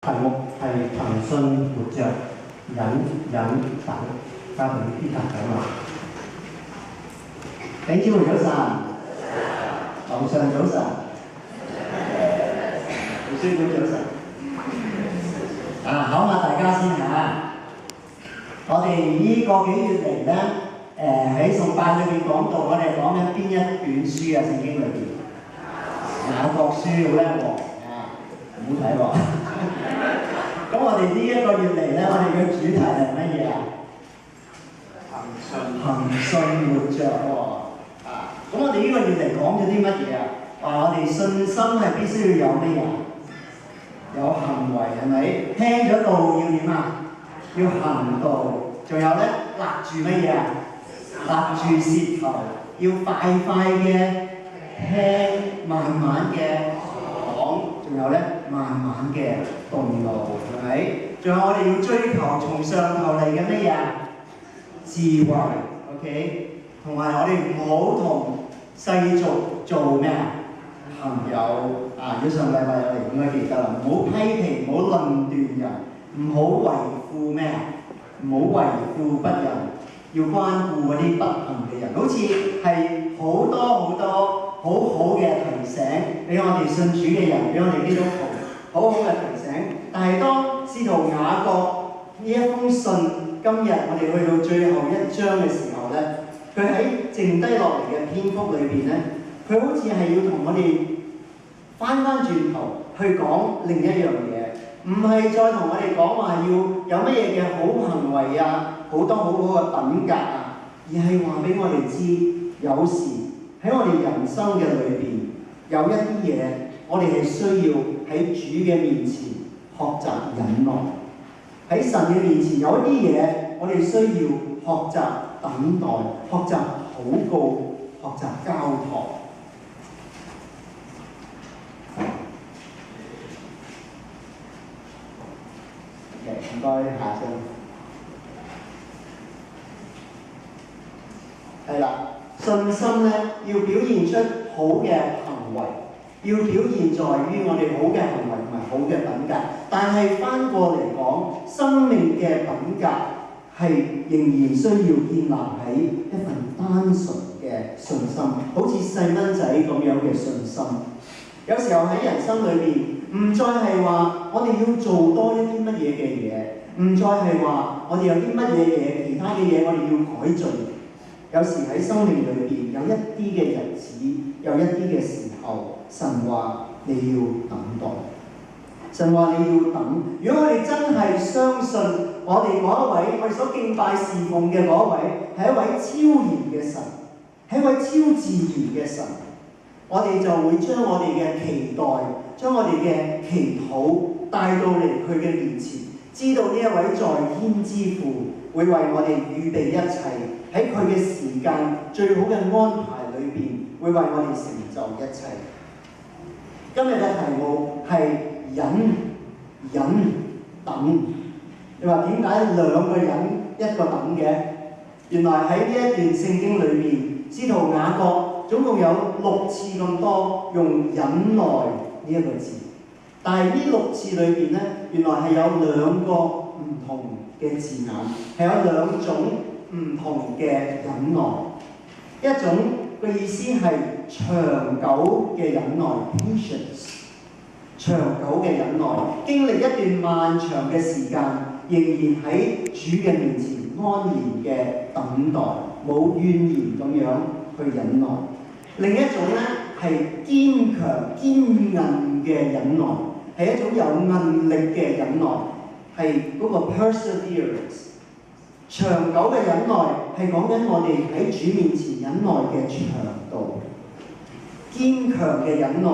題目係憑信活着，忍等，交俾 Peter 講啦。弟兄姊妹早晨，樓上早晨，老師傅早晨。考下大家先嚇。我哋呢個幾月嚟咧，喺崇拜裏邊講到，我哋講緊邊一卷書啊？聖經裏邊，雅各書好叻喎，唔好睇喎。咁我哋呢一個月嚟咧，我哋嘅主題係乜嘢啊？憑信活着喎。咁我哋呢個月嚟講咗啲乜嘢啊？話我哋信心係必須要有乜嘢？有行為係咪？聽咗道要點啊？要行道。仲有咧，勒住乜嘢啊？勒住舌頭，要快快嘅聽，慢慢嘅講。仲有咧，慢慢嘅動怒，係咪？仲有我哋要追求從上頭嚟嘅乜嘢啊？智慧 ，OK。同埋我哋唔好同世俗做咩啊？朋友啊！如果上禮拜有嚟應該記得啦，唔好批評，唔好論斷人，唔好為富咩啊？唔好為富不仁，要關顧嗰啲不幸嘅人。好似係好多好嘅提醒俾我哋信主嘅人，俾我哋基督徒好嘅提醒。但係當使徒雅各呢一封信，今日我哋去到最後一章嘅時候咧，佢喺剩低落嚟嘅篇幅裏邊咧，佢好似係要同我哋翻轉頭去講另一樣嘢。唔係再同我哋講話要有乜嘢嘅好行為啊，好多好嘅品格啊，而係話俾我哋知，有時喺我哋人生嘅裏邊，有一啲嘢我哋係需要喺主嘅面前學習忍耐。喺神嘅面前有一啲嘢我哋需要學習等待，學習禱告，學習交託。唔該，下張。係啦，信心咧要表現出好嘅行為，要表現在於我哋好嘅行為同埋好嘅品格。但係翻過嚟講，生命嘅品格係仍然需要建立喺一份單純嘅信心，好似細蚊仔咁樣嘅信心。有時候喺人生裏邊，唔再係話我哋要做多一啲乜嘢嘅嘢，唔再係話我哋有啲乜嘢嘢，其他嘅嘢我哋要改進。有時喺生命裏邊有一啲嘅日子，有一啲嘅時候，神話你要等待。神話你要等。如果我哋真係相信我哋嗰一位，我哋所敬拜侍奉嘅嗰一位係一位超然嘅神，係一位超自然嘅神，我哋就會將我哋嘅期待，將我哋嘅祈禱帶到嚟佢嘅面前，知道呢一位在天之父會為我哋預備一切，喺佢嘅時間最好嘅安排裏邊，會為我哋成就一切。今日嘅題目係忍等。你話點解兩個忍一個等嘅？原來喺呢一段聖經裏邊，使徒雅各總共有6次咁多用忍耐呢一個字，但係呢6次裏邊咧，原來係有2個唔同嘅字眼，係有2種唔同嘅忍耐。一種嘅意思係長久嘅忍耐 （patience）， 長久嘅忍耐，經歷一段漫長嘅時間，仍然喺主嘅面前安然嘅等待，冇怨言咁樣去忍耐。另一種咧係堅強堅韌嘅忍耐，係一種有韌力嘅忍耐，係嗰個 perseverance。長久嘅忍耐係講緊我哋喺主面前忍耐嘅長度，堅強嘅忍耐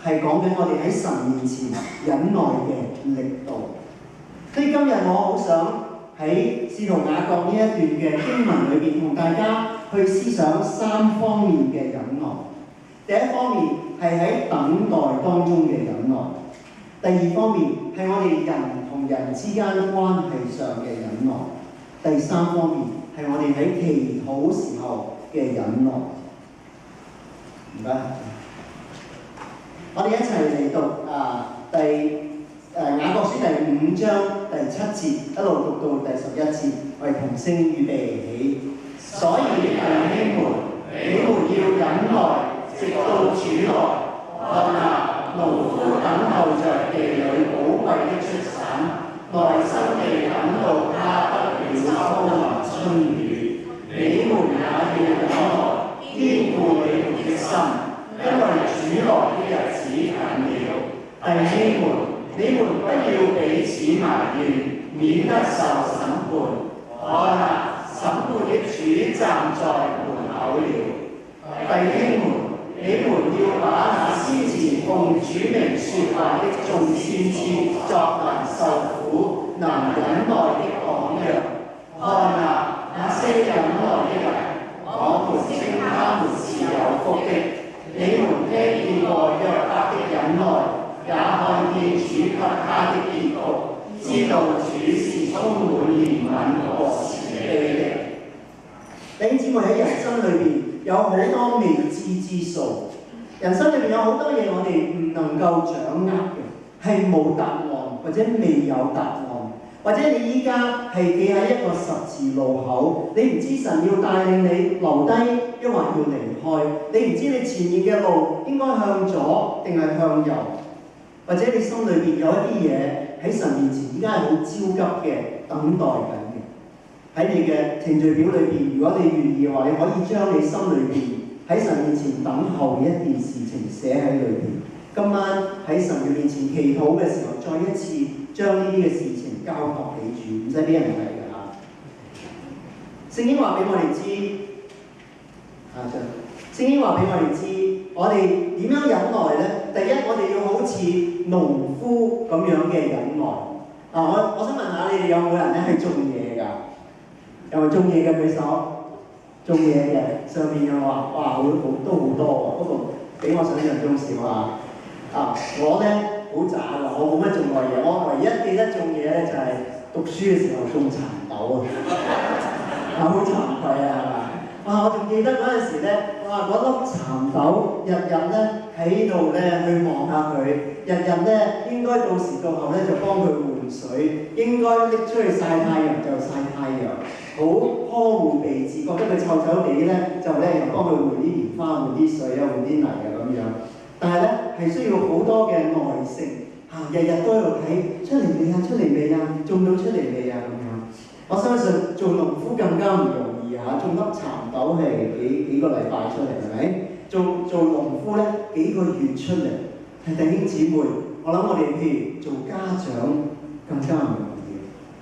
係講緊我哋喺神面前忍耐嘅力度。所以今日我好想喺使徒雅各呢一段嘅經文裏邊，同大家去思想3方面嘅忍耐。第一方面係喺等待當中嘅忍耐，第二方面係我哋人同人之間關係上嘅忍耐，第三方面係我哋喺祈禱時候嘅忍耐。唔該，我哋一齊嚟讀雅各書書第5章第7節一路讀到第11節，我哋同聲預備起。所以弟兄們，你們要忍耐，直到主來。看哪，農夫等候着地裏寶貴的出產，耐心地等到他得了秋霖春雨。你們也要忍耐，堅固你們的心，因為主來的日子近了。弟兄們，你們不要彼此埋怨，免得受審判。看哪，審判的主站在門口了。弟兄們，你們要把那先前奉主名說話的眾先知作能受苦、能忍耐的榜樣。看哪，那些忍耐的人，我們稱他們是有福的。你們聽見過約伯的忍耐，也看見主給他的結局，知道主是充滿憐憫和慈悲的。弟兄姊妹，喺人生裏邊有好多未知之數，人生裏邊有好多嘢我哋唔能夠掌握嘅，係冇答案或者未有答案。或者你依家係企喺一個十字路口，你唔知神要帶領你留低，抑或要離開，你唔知你前面嘅路應該向左定係向右，或者你心裏邊有一啲嘢喺神面前依家係好焦急嘅，等待緊嘅。喺你嘅程序表裏邊，如果你願意嘅話，你可以將你心裏邊喺神面前等候一件事情寫喺裏邊。今晚喺神嘅面前祈禱嘅時候，再一次將呢啲嘅事情交託俾主，唔使俾人睇㗎嚇。聖經話俾我哋知，聖經話俾我哋知，我哋點樣忍耐呢？第一，我哋要好似農夫咁樣嘅忍耐。我想問下你哋有冇人咧係種嘢㗎？有冇種嘢嘅舉手？種嘢嘅上面又話哇好都好多喎，不過比我想象中少啊。我咧好渣㗎，我冇乜種過嘢，我唯一記得種嘢咧就係讀書嘅時候種蠶豆啊，好慚愧啊，係嘛？哇！我仲記得嗰陣時咧，哇嗰粒蠶豆日日咧喺度咧去望下佢，日日咧應該到時到後咧就幫佢換水，應該拎出去曬太陽就曬太陽，好呵護備至，覺得佢臭臭地咧就咧又幫佢換啲棉花、換啲水啊、換啲泥啊咁樣。但係咧係需要好多嘅耐性嚇，日日都喺度睇出嚟未啊，出嚟未啊，種到出嚟未啊咁樣。我相信做農夫更加唔容易嚇，種粒蠶豆係幾個禮拜出嚟係咪？做農夫咧幾個月出嚟，係弟兄姊妹，我諗我哋譬如做家長更加唔容易。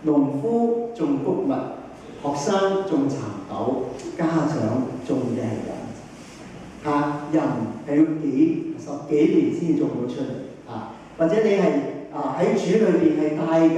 農夫種穀物，學生種蠶豆，家長種嘅係人。人係要10幾年先至做到出嚟或者你係喺主裏邊係帶緊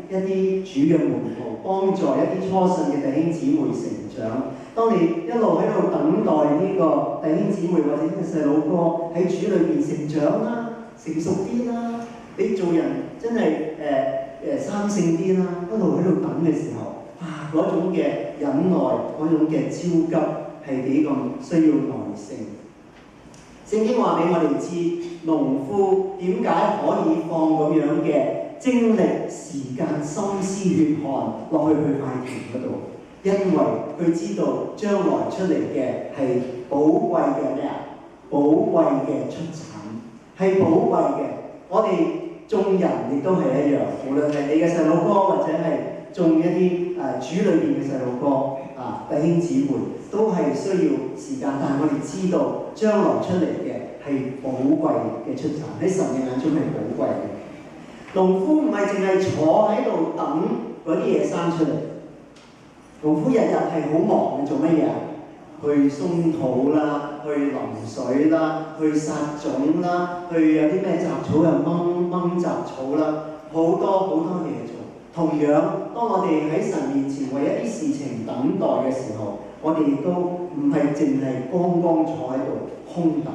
一啲主嘅門徒，幫助一啲初信嘅弟兄姊妹成長。當你一路喺度等待呢個弟兄姊妹或者呢個細佬哥喺主裏邊成長啦、成熟啲啦，你做人真係生性啲啦，一路喺度等嘅時候，嗰種嘅忍耐、嗰種嘅焦急係幾咁需要耐性。聖經話俾我哋知，農夫點解可以放咁樣嘅精力、時間、心思、血汗落去佢塊田嗰度？因為佢知道將來出嚟嘅係寶貴嘅咩啊？寶貴嘅出產係寶貴嘅。我哋眾人亦都係一樣，無論係你嘅細佬哥或者係種一啲主裏邊嘅細佬哥弟兄姊妹，都係需要時間，但係我哋知道將來出嚟嘅係寶貴嘅出產，喺神嘅眼中係寶貴嘅。農夫唔係淨係坐喺度等嗰啲嘢生出嚟，農夫日日係好忙嘅，做乜嘢啊？去鬆土啦，去淋水啦，去撒種啦，去有啲咩雜草又掹雜草啦，好多嘢做。同樣，當我哋喺神面前為一啲事情等待嘅時候，我哋亦都唔係淨係剛剛坐喺度空等，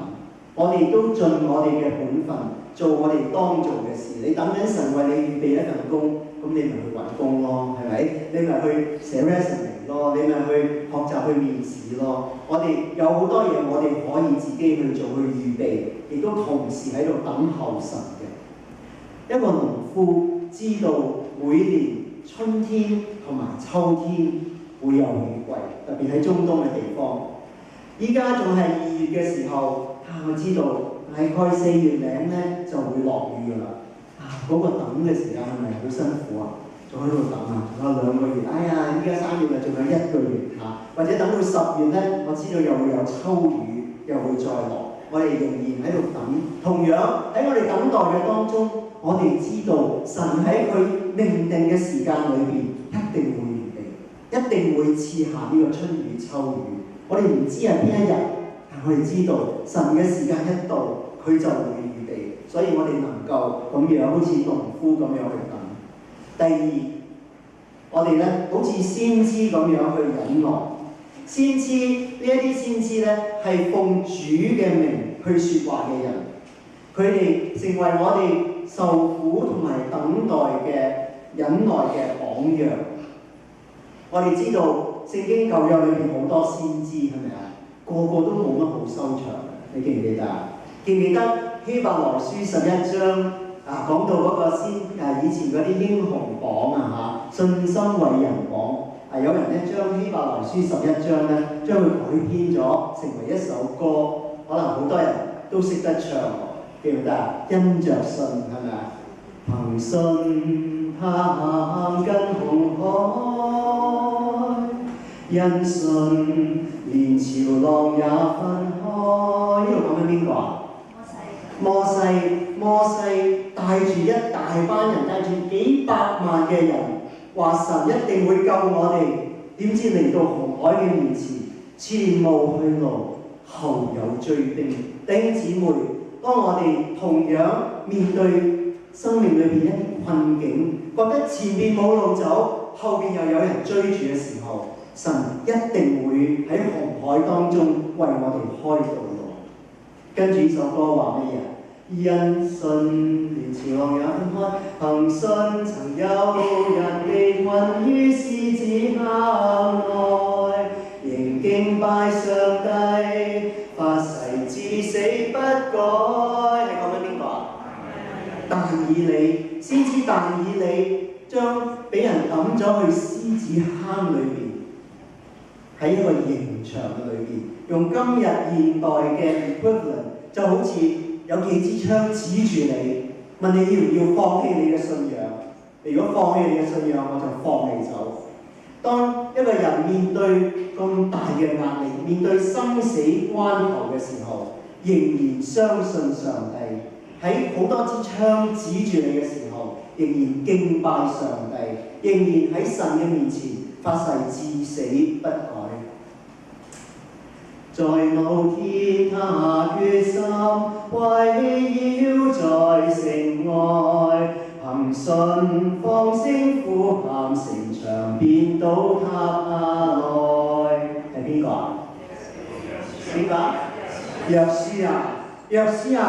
我哋都盡我哋嘅本分，做我哋當做嘅事。你等緊神為你預備一份工，咁你咪去揾工咯，係咪？你咪去寫 resume 咯，你咪去學習去面試咯。我哋有好多嘢，我哋可以自己去做去預備，亦都同時喺度等候神嘅。一個農夫知道每年春天同埋秋天會有雨季，特別喺中東嘅地方。依家仲係2月嘅時候，我知道大概4月零咧就會落雨㗎啦。嗰個等嘅時間係咪好辛苦啊？仲喺度等啊，仲有2個月。哎呀，依家3月啦，仲有1個月或者等到10月咧，我知道又會有秋雨，又會再落。我哋仍然喺度等。同樣喺我哋等待嘅當中，我哋知道神喺佢命定嘅時間裏邊一定會預備，一定會賜下呢個春雨秋雨。我哋唔知係邊一日，但我哋知道神嘅時間一到，佢就會預備。所以我哋能夠咁樣好似農夫咁樣去等。第二，我哋咧好似先知咁樣去忍耐。先知呢一啲先知咧係奉主嘅名去説話嘅人，佢哋成為我哋受苦同埋等待嘅忍耐嘅榜樣。我哋知道聖經舊約裏邊好多先知係咪啊？個個都冇乜好收場，你記唔記得啊？記唔記得希伯來書11章講到嗰個以前嗰啲英雄榜信心偉人榜。有人咧將希伯來書11章咧，將佢改編咗成為一首歌，可能好多人都識得唱，記唔記得？因着信係咪啊？憑信他跟紅海，因信連潮浪也分開。呢度講緊邊個啊？摩西帶住一大班人，帶住幾百萬嘅人。話神一定會救我哋，點知嚟到紅海嘅面前，前無去路，後有追兵。弟兄姊妹，當我哋同樣面對生命裏邊一啲困境，覺得前面冇路走，後邊又有人追住嘅時候，神一定會喺紅海當中為我哋開道路。跟住呢首歌話乜嘢？因信連潮浪也分開，憑信曾有人被困於獅子坑內，仍敬拜上帝，發誓至死不改。你講緊邊個啊？但以理，先知但以理將俾人抌咗去獅子坑裏邊，喺一個刑場嘅裏邊，用今日現代嘅 equivalent 就好似有幾支槍指住你，問你要唔要放棄你嘅信仰？如果放棄你嘅信仰，我就放你走。當一個人面對咁大嘅壓力，面對生死關頭嘅時候，仍然相信上帝，喺好多支槍指住你嘅時候，仍然敬拜上帝，仍然喺神嘅面前發誓至死不改。在某天他決心圍繞在城外，憑信放聲呼喊，城牆變倒塌下來。係邊個啊？邊個？約書亞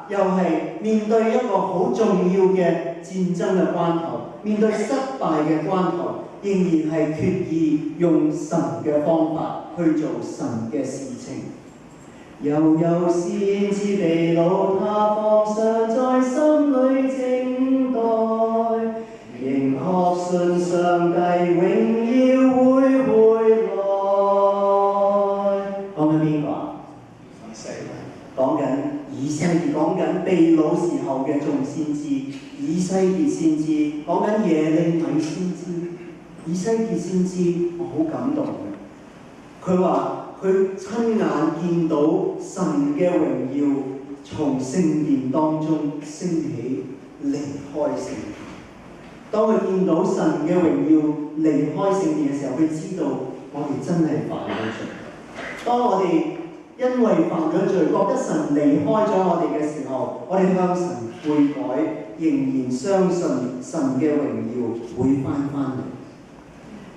又係面對一個好重要嘅戰爭嘅關頭，面對失敗嘅關頭，仍然係決意用神嘅方法去做神嘅事情。又有先知被擄，他放上在心裏靜待，仍確信上帝榮耀會回來。講緊邊個啊？講緊以西結，講緊被擄時候嘅眾先知，以西結先知，講緊耶利米先知。以西結先知，我好感動嘅。佢話佢親眼見到神嘅榮耀從聖殿當中升起，離開聖殿。當佢見到神嘅榮耀離開聖殿嘅時候，佢知道我哋真係犯咗罪。當我哋因為犯咗罪，覺得神離開咗我哋嘅時候，我哋向神悔改，仍然相信神嘅榮耀會翻嚟。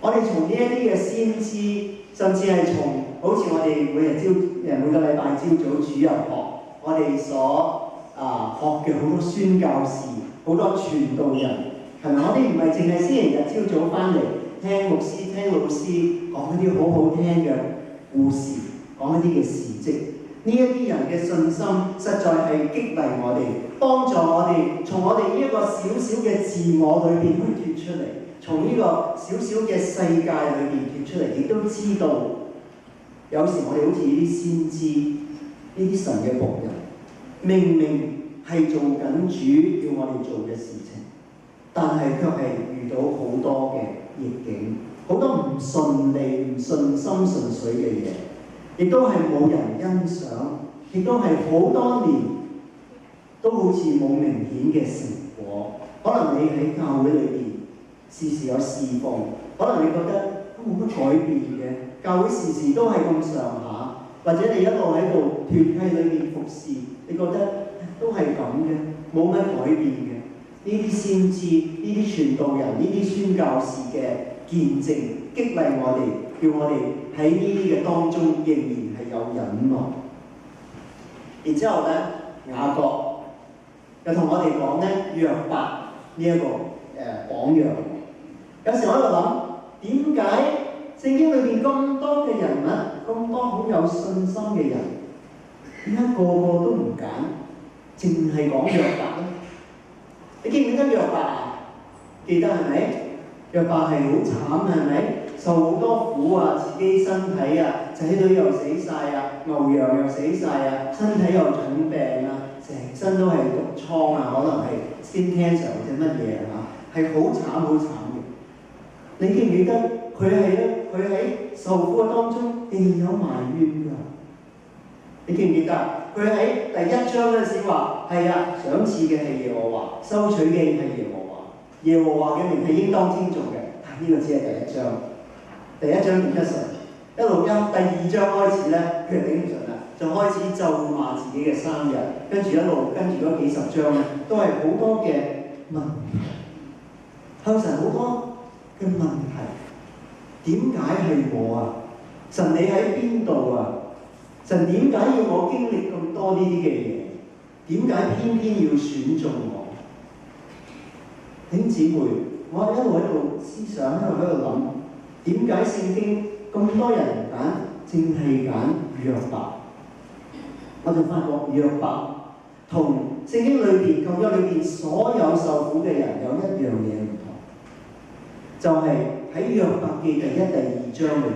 我哋從呢一啲嘅先知，甚至係從好似我哋每個禮拜朝早主日學，我哋所學嘅好多宣教士、好多傳道人，係咪？我哋唔係淨係星期日朝早翻嚟聽牧師、聽老師講一啲好好聽嘅故事，講一啲嘅事蹟。呢一啲人嘅信心實在係激勵我哋，幫助我哋從我哋呢一個小小嘅自我裏邊去脱出嚟，從呢個小小嘅世界裏邊脱出嚟，亦都知道有時我哋好似呢啲先知、呢啲神嘅僕人，明明係做緊主要我哋做嘅事情，但係卻係遇到好多嘅逆境，好多唔順利、唔順心順水嘅嘢。亦都係冇人欣賞，亦都係好多年都好似冇明顯嘅成果。可能你喺教會裏邊時時有侍奉，可能你覺得都冇乜改變嘅，教會時時都係咁上下，或者你一路喺度團契裏邊服侍，你覺得都係咁嘅，冇乜改變嘅。呢啲先知、呢啲傳道人、呢啲宣教士嘅見證，激勵我哋，叫我哋喺呢啲嘅當中仍然係有忍耐。然之後咧，雅各又同我哋講咧約伯呢一個榜樣。有時我喺度諗，點解聖經裏邊咁多嘅人物，咁多好有信心嘅人，點解個個都唔揀，淨係講約伯咧？你記唔記得約伯啊？記得係咪？約伯係好慘係咪？受好多苦啊，自己身體啊，仔女又死晒啊，牛羊又死晒啊，身體又重病啊，成身都係毒瘡啊，可能係 skin cancer 或者乜嘢嚇，係好慘好慘嘅。你記唔記得佢喺受苦嘅當中仍然有埋怨㗎？你記唔記得？佢喺第一章嗰陣時話：係啊，賞賜嘅係耶和華，收取嘅係耶和華，耶和華嘅名係應當稱頌嘅。呢個只係第一章。第一章點得順，一路第二章開始咧，佢頂唔順啦，就開始咒罵自己嘅生日，跟住一路跟住嗰幾十章咧，都係好多嘅問題，向神好多嘅問題。點解係我啊？神你喺邊度啊？神點解要我經歷咁多呢啲嘅嘢？點解偏偏要選中我？弟兄姊妹，我一路喺度思想，一路喺度諗。點解聖經咁多人揀，淨係揀約伯？我就發覺約伯同聖經裏邊舊約裏邊所有受苦嘅人有一樣嘢唔同，就係喺約伯記第一、第二章裏邊，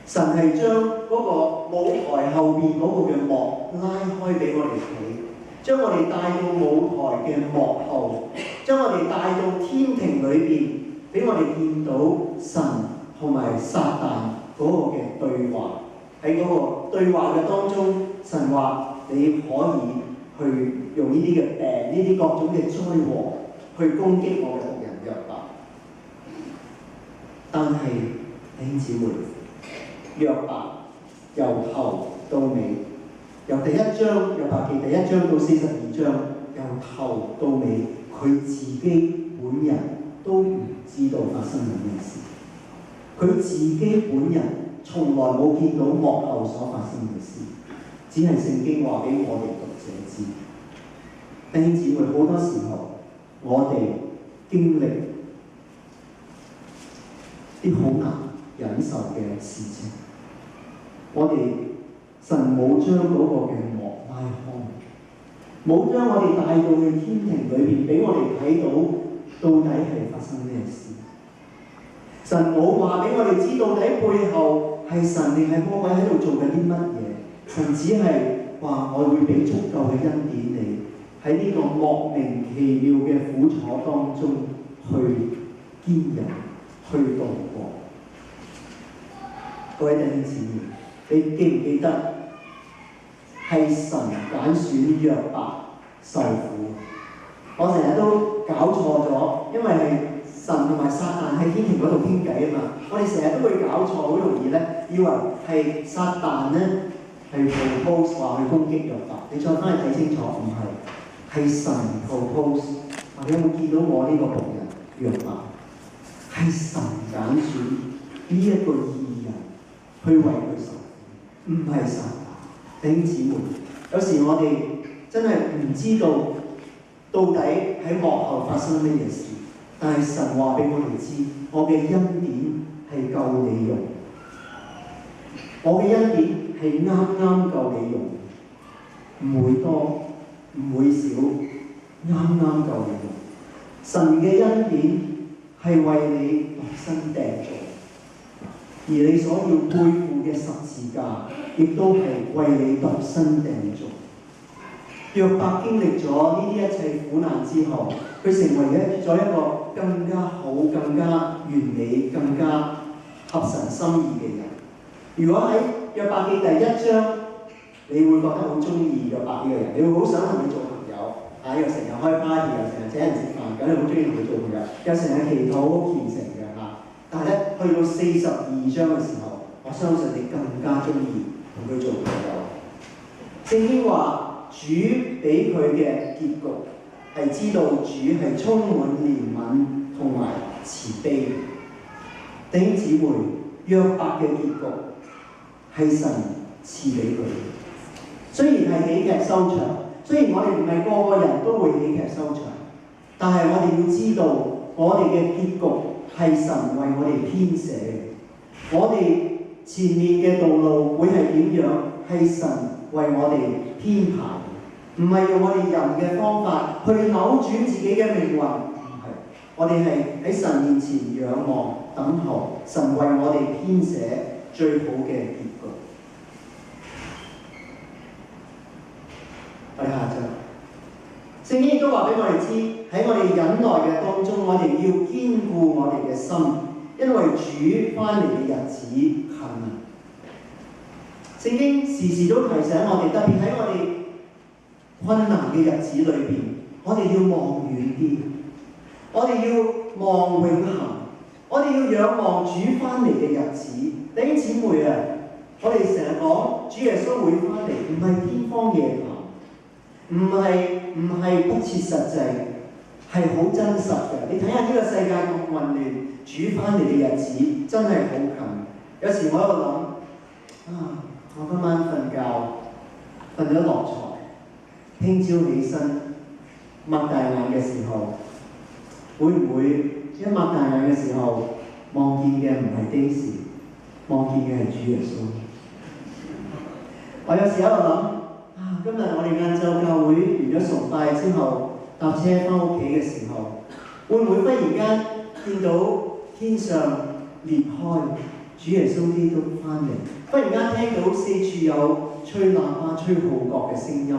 神係將嗰個舞台後邊嗰個嘅幕拉開俾我哋睇，將我哋帶到舞台嘅幕後，將我哋帶到天庭裏邊。俾我哋見到神同埋撒旦嗰個嘅對話，喺嗰個對話嘅當中，神話你可以去用呢啲嘅病、呢啲各種嘅災禍去攻擊我嘅僕人約伯。但係弟兄姊妹，約伯由頭到尾，由第一章約伯記第一章到42章，由頭到尾，佢自己本人都唔知道發生緊咩事，佢自己本人從來冇見到幕後所發生嘅事，只係聖經話俾我哋讀者知。弟兄姊妹，好多時候我哋經歷啲好難忍受嘅事情，我哋神冇將嗰個嘅幕拉開，冇將我哋帶到去天庭裏邊，俾我哋睇到。到底係發生咩事？神冇話俾我哋知到底背後係神定係魔鬼喺度做緊啲乜嘢？神只係話我會俾足夠嘅恩典你，喺呢個莫名其妙嘅苦楚當中去堅忍，去度過。各位弟兄姊妹，你記唔記得係神揀選約伯受苦？我成日都搞錯咗，因為係神同埋撒旦喺天庭嗰度傾偈啊嘛。我哋成日都會搞錯，好容易咧，以為係撒旦咧係 propose 話去攻擊約伯。你再翻去睇清楚，唔係，係神 propose。你有冇見到我呢個僕人約伯？係神揀選呢一個義人去為佢受苦，唔係撒旦。弟兄姊妹，有時我哋真係唔知道。到底喺幕後發生乜嘢事？但係神話俾我哋知，我嘅恩典係夠你用，我嘅恩典係啱啱夠你用。唔會多，唔會少，啱啱夠你用。神嘅恩典係為你度身訂造，而你所要背負嘅十字架，亦都係為你度身訂造。約伯經歷咗呢啲一切苦難之後，佢成為咗一個更加好、更加完美、更加合神心意嘅人。如果喺約伯記第1章，你會覺得好中意約伯呢個人，你會好想同佢做朋友，又成日開 party， 又成日請人食飯，梗係好中意同佢做朋友，又成日祈禱好虔誠嘅嚇。但係咧，去到42章嘅時候，我相信你更加中意同佢做朋友。聖經話，主俾佢嘅結局係知道主係充滿憐憫同埋慈悲。弟兄姊妹，約伯嘅結局係神賜俾佢。雖然係喜劇收場，雖然我哋唔係個個人都會喜劇收場，但係我哋要知道，我哋嘅結局係神為我哋編寫嘅。我哋前面嘅道路會係點樣？係神為我哋編排，唔係用我哋人嘅方法去扭轉自己嘅命運。唔係，我哋係喺神面前仰望、等候神為我哋編寫最好嘅結局。我哋下章，聖經亦都話俾我哋知，喺我哋忍耐嘅當中，我哋要堅固我哋嘅心，因為主翻嚟嘅日子近啊！聖經時時都提醒我哋，特別喺我哋困難嘅日子裏邊，我哋要望遠啲，我哋要望永恆，我哋要仰望主翻嚟嘅日子。弟兄姊妹啊，我哋成日講主耶穌會翻嚟，唔係天方夜譚。唔係不切實際，係好真實嘅。你睇下呢個世界咁混亂，主翻嚟嘅日子真係好近。有時我喺度諗，我今晚瞓覺，瞓咗落床，聽朝起身，擘大眼嘅時候，會唔會一擘大眼嘅時候，望見嘅唔係 Daisy， 望見嘅係主耶穌？我有時喺度諗。今日我哋晏晝教會完咗崇拜之後，搭車翻屋企嘅時候，會唔會忽然間見到天上裂開，主耶穌基督翻嚟？忽然間聽到四處有吹喇叭、吹號角嘅聲音，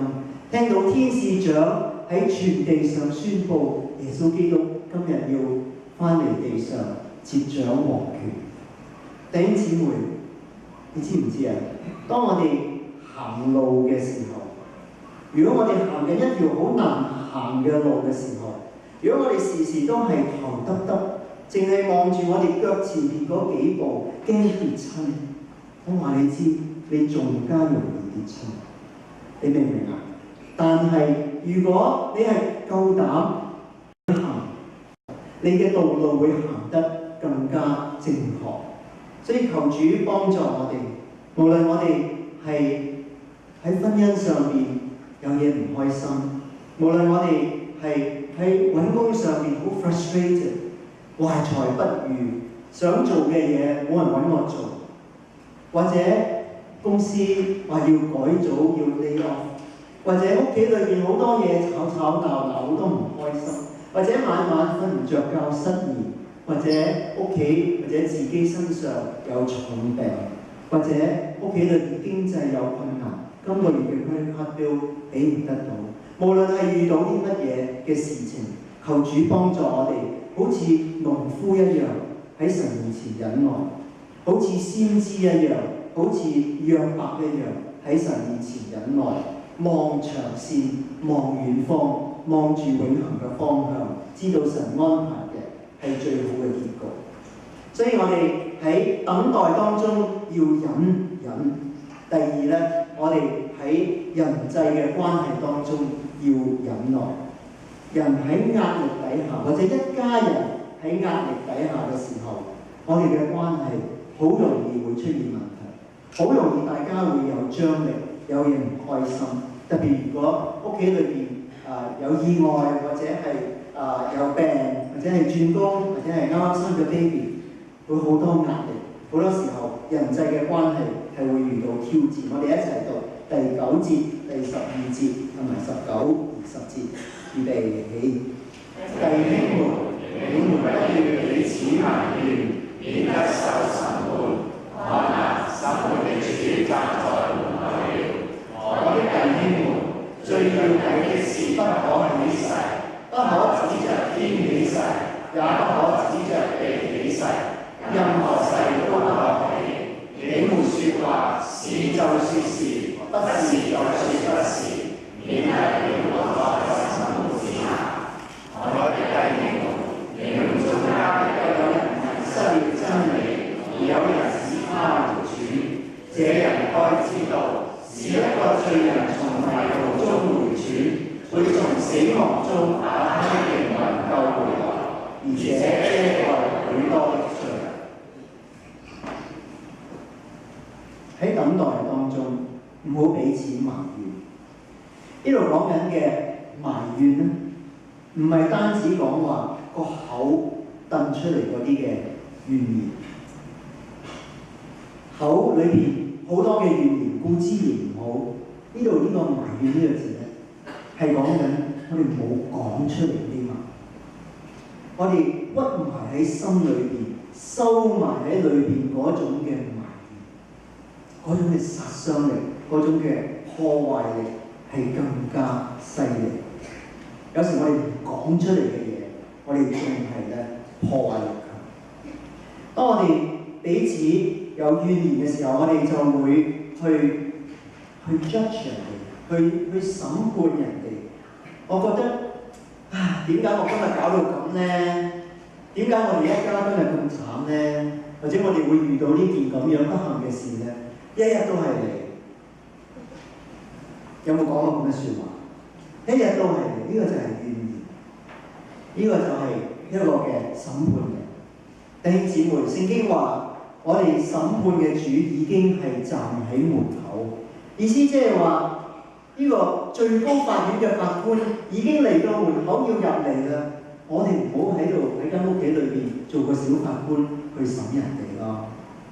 聽到天使長喺全地上宣佈耶穌基督今日要翻嚟地上接掌王權。弟兄姊妹，你知唔知啊？當我哋行路嘅時候，如果我哋行緊一條好難行嘅路嘅時候，如果我哋時時都係頭耷耷，淨係望住我哋腳前面嗰幾步，驚跌親，我話你知，你仲加容易跌親。你明唔明啊？但係如果你係夠膽行，你嘅道路會行得更加正確。所以求主幫助我哋，無論我哋係喺婚姻上面有嘢唔開心，無論我哋係喺揾工上面好 frustrated， 懷才不遇，想做嘅嘢冇人揾我做，或者公司話要改組要 lay off， 或者屋企裏邊好多嘢吵吵鬧鬧，好多唔開心，或者晚晚瞓唔着覺失眠，或者屋企或者自己身上有重病，或者屋企裏邊經濟有困難，今個月嘅 credit card bill俾唔得到。無論係遇到啲乜嘢嘅事情，求主幫助我哋，好似農夫一樣喺神面前忍耐，好似先知一樣，好似約伯一樣喺神面前忍耐，望長線，望遠方，望住永恆嘅方向，知道神安排嘅係最好嘅結局。所以我哋喺等待當中要忍。第二咧，我哋喺人際嘅關係當中要忍耐。人喺壓力底下，或者一家人喺壓力底下嘅時候，我哋嘅關係好容易會出現問題，好容易大家會有張力，有嘢唔開心。特別如果屋企裏邊有意外，或者係有病，或者係轉工，或者係啱啱生咗 baby， 會好多壓力。好多時候人際嘅關係係會遇到挑戰。我哋一齊讀第9節、第12節同埋19、20節，預備起。弟兄們，你們不要彼此埋怨，免得受審判。看哪，審判的主站在門口了。我的弟兄們，最要緊的是不可起誓，不可指着天起誓，也不可指着地起誓，任何誓都不可起。你們說話，是就說是，不是就說不是，免得你們落在審判之下。我的弟兄們，你們中間有人迷失了真理，而有人使他無轉，這人該知道，是一個罪人從迷途中回轉，會從死亡中把他的靈魂救回來，而且遮蓋許多的罪人。喺等待當中，唔好彼此埋怨。呢度講緊嘅埋怨咧，唔係單止講話個口掟出嚟嗰啲嘅怨言，口裏邊好多嘅怨言固之然唔好。呢度呢個埋怨呢個字咧，係講緊我哋冇講出嚟啲嘛，我哋屈埋喺心裏邊，收埋喺裏邊嗰種嘅埋怨，嗰種嘅殺傷力，嗰種嘅破壞力係更加犀利。有時我哋唔講出嚟嘅嘢，我哋仲係咧破壞力強。當我哋彼此有怨言嘅時候，我哋就會去judge 人哋，去審判人哋。我覺得點解我今日搞到咁咧？點解我哋一家今日咁慘咧？或者我哋會遇到呢件咁樣不幸嘅事咧？一日都係你。有冇講過咁嘅説話？一日都係你，呢個就係怨言，呢個就係一個嘅審判人。弟兄姊妹，聖經話我哋審判嘅主已經係站喺門口，意思即係話呢個最高法院嘅法官已經嚟到門口要入嚟啦。我哋唔好喺度喺間屋企裏邊做個小法官去審人哋咯，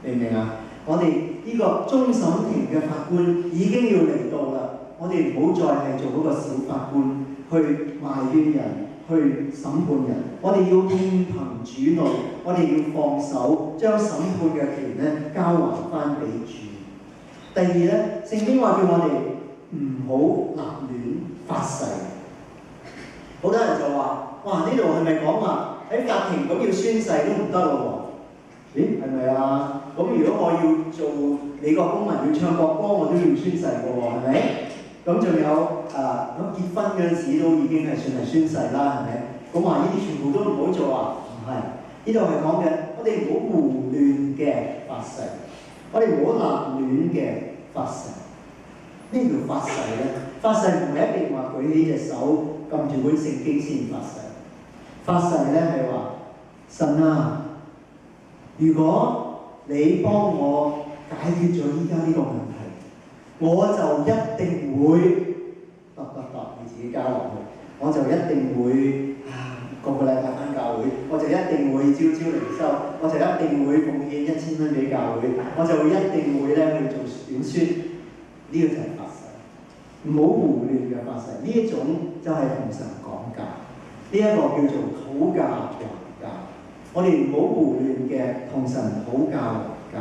明唔明啊？我哋呢個終審庭嘅法官已經要嚟到啦。我哋唔好再係做嗰個小法官去埋怨人、去審判人。我哋要聽憑主怒，我哋要放手，將審判嘅權咧交還翻俾主。第二咧，聖經話叫我哋唔好立亂發誓。好多人就話：哇！呢度係咪講話喺法庭咁要宣誓都唔得咯？咦，係咪啊？咁如果我要做美國公民要唱國歌，我都要宣誓嘅喎，係咪？咁仲有咁結婚嗰陣時都已經係算係宣誓啦，係咪？咁話呢啲全部都唔好做啊？唔係，呢度係講嘅，我哋唔好胡亂嘅發誓，我哋唔好立亂嘅發誓。咩叫發誓咧？發誓唔係一定話舉起隻手撳住本聖經先發誓。發誓咧係話神啊，如果你幫我解決咗依家呢個問題，我就一定會你自己加落去，我就一定會個個禮拜返教會，我就一定會朝朝靈修，我就一定會奉獻1000蚊俾教會，我就一定會咧去做短宣。呢個就係發誓，唔好胡亂嘅發誓。呢一種就係同神講價，呢一個叫做討價還價。我哋唔好胡亂嘅同神討價還價。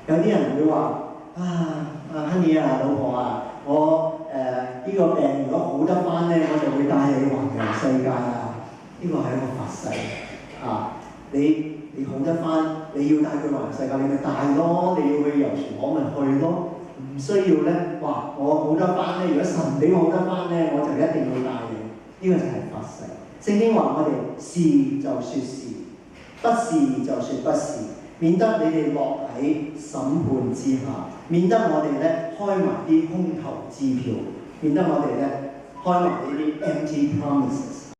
有啲人會話Honey 啊，老婆啊，我呢個病如果好得翻咧，我就會帶你環遊世界啊！呢個係一個發誓啊！你好得翻，你要帶佢環遊世界，你咪帶咯！你要去遊船河咪去咯！唔需要咧，哇！我好得翻咧，如果神俾我好得翻咧，我就一定會帶你。呢個就係發誓。聖經話我哋是就説是，不是就説不是。免得你哋落喺審判之下，免得我哋咧開埋啲空頭支票，免得我哋咧開埋呢啲 empty promises。